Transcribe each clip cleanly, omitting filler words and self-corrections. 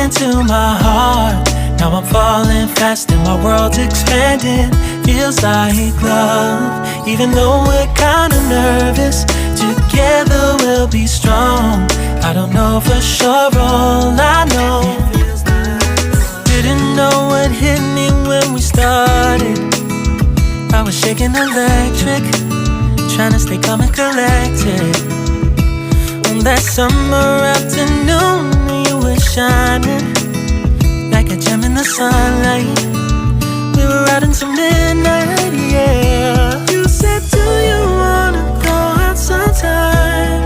into my heart. Now I'm falling fast and my world's expanding. Feels like love, even though we're kinda nervous. Together we'll be strong. I don't know for sure, all I know. Didn't know what hit me when we started. I was shaking electric, trying to stay calm and collected. On that summer afternoon, you were shining like a gem in the sunlight. We were out until midnight, yeah. You said, do you wanna go out sometime?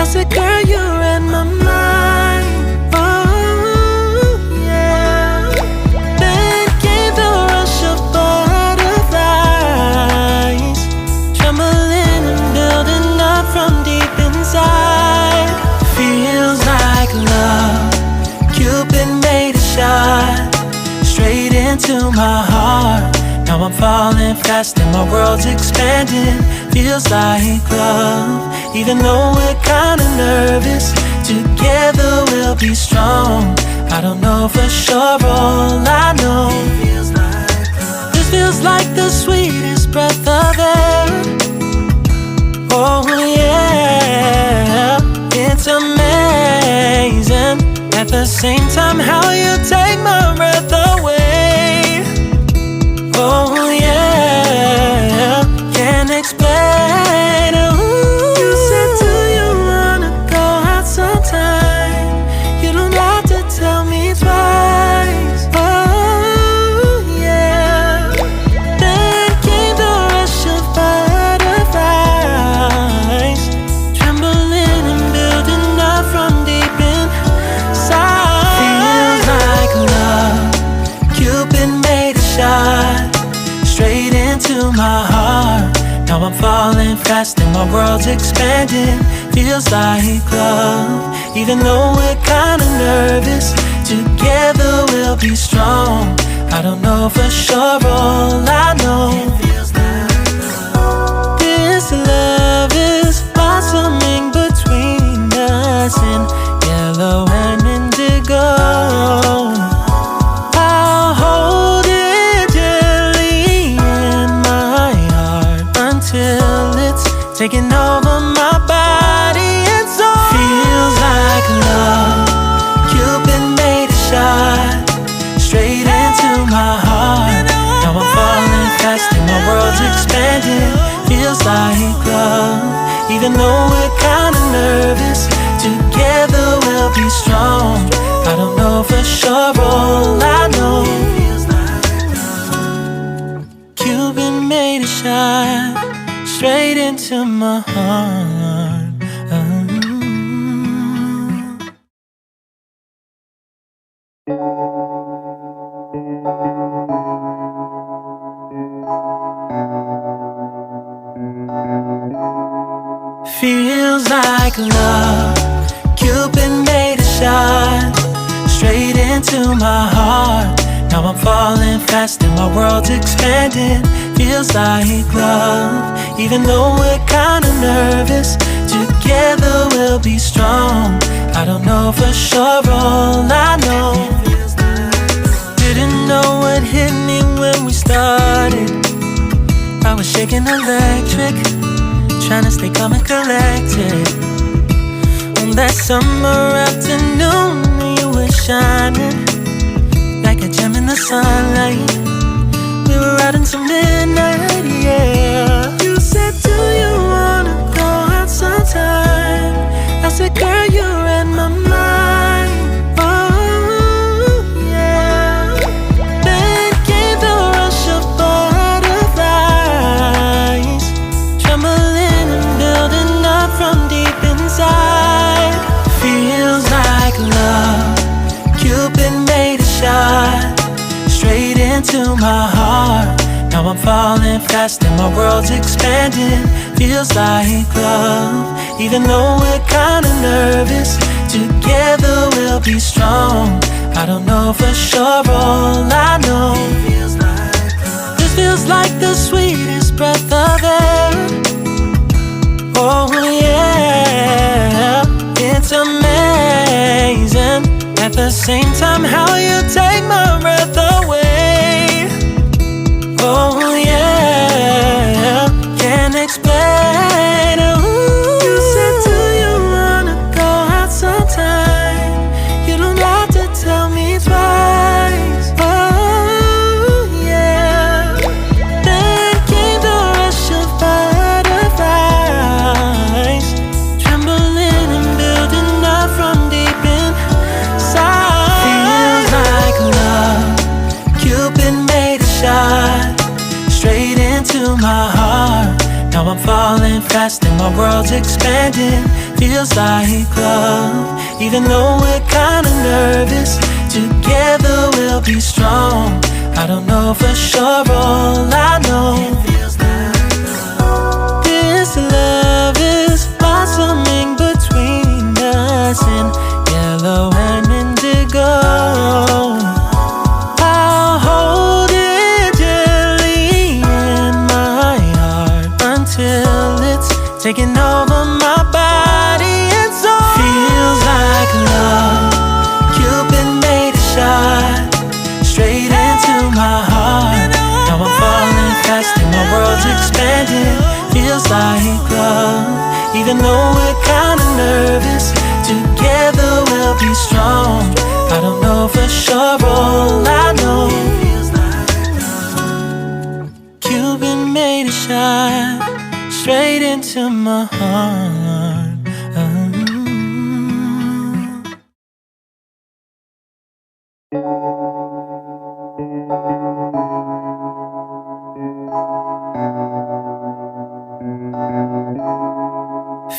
I said, girl, you read my mind. Oh, yeah. Then came the rush of butterflies, trembling and building up from deep inside. Feels like love. Cupid made a shot straight into my heart. Now I'm falling fast and my world's expanding. Feels like love, even though we're kinda nervous. Together we'll be strong. I don't know for sure, all I know. This feels like the sweetest breath of air. Oh yeah, it's amazing. At the same time, how you take my breath away. Oh yeah, can't explain. Ooh. You said, do you wanna go out sometime? You don't have to tell me twice. Oh yeah. Then came the rush of butterflies, trembling and building up from deep inside. Feels like love. Cupid made a shot straight into my heart. Now I'm falling fast and my world's expanding. Feels like love, even though we're kinda nervous. Together we'll be strong. I don't know for sure, all I know. This love is blossoming between us in yellow and indigo. I'll hold it gently in my heart until it's taking over my body and soul. Feels like love. Cupid made a shot straight into my heart. Now I'm falling fast and my world's expanding. Feels like love, even though we're kinda nervous. Together we'll be strong. I don't know for sure, all I know. Cupid made a shot straight into my heart. Feels like love. Cupid made a shot straight into my heart. Now I'm falling fast and my world's expanding. Feels like love, even though we're kinda nervous. Together we'll be strong. I don't know for sure, all I know. Didn't know what hit me when we started. I was shaking electric, trying to stay calm and collected. On that summer afternoon, you were shining like a gem in the sunlight. We were out until midnight, yeah. You said, do you wanna go out sometime? I said, girl, you read my mind. Oh yeah. Then came the rush of butterflies, trembling and building up from deep inside. Feels like love. Cupid made a shot straight into my heart. Now I'm falling fast and my world's expanding. Feels like love, even though we're kinda nervous. Together we'll be strong. I don't know for sure, all I know. This feels like the sweetest breath of air. Oh yeah, it's amazing. At the same time, how you take my breath away. Oh yeah, can't explain. Ooh. You said, do you wanna go out sometime? You don't have to tell me twice. Oh yeah. Then came the rush of butterflies, trembling and building up from deep inside. Feels like love. Cupid made a shot straight into my heart. Now I'm falling fast and my world's expanding. Feels like love. Even though we're kinda nervous, together we'll be strong. I don't know for sure, all I know, this love is blossoming between us in yellow and indigo. I'll hold it gently in my heart until it's taking over my body and soul. Feels like love. Cupid made a shot straight into my heart. Now I'm falling fast and my world's expanding. Feels like love. Even though we're kinda nervous, together we'll be strong. I don't know for sure, all I know, Cupid made a shot straight into my heart.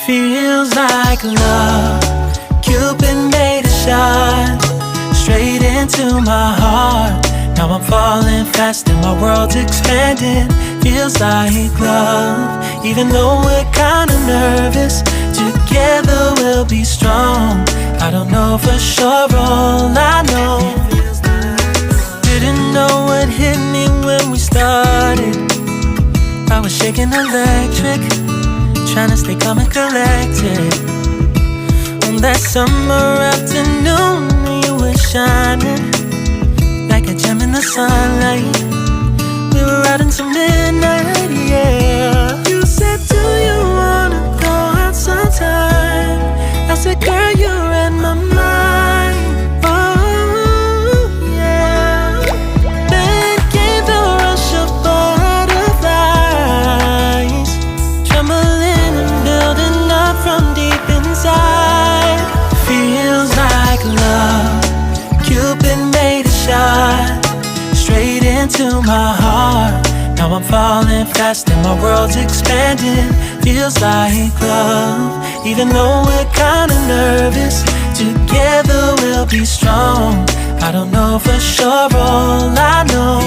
Feels like love. Cupid made a shot straight into my heart. Now I'm falling fast and my world's expanding. Feels like love. Even though we're kinda nervous, together we'll be strong. I don't know for sure, all I know, didn't know what hit me when we started. I was shaking electric, trying to stay calm and collected. On that summer afternoon, you were shining like a gem in the sunlight. We were out until midnight, yeah. You said, do you wanna go out sometime? I said, girl, you read my mind. Oh yeah. Then came the rush of butterflies, trembling and building up from deep inside. Feels like love. Cupid made a shot straight into my heart. Now I'm falling fast and my world's expanding. Feels like love. Even though we're kinda nervous, together we'll be strong. I don't know for sure, all I know,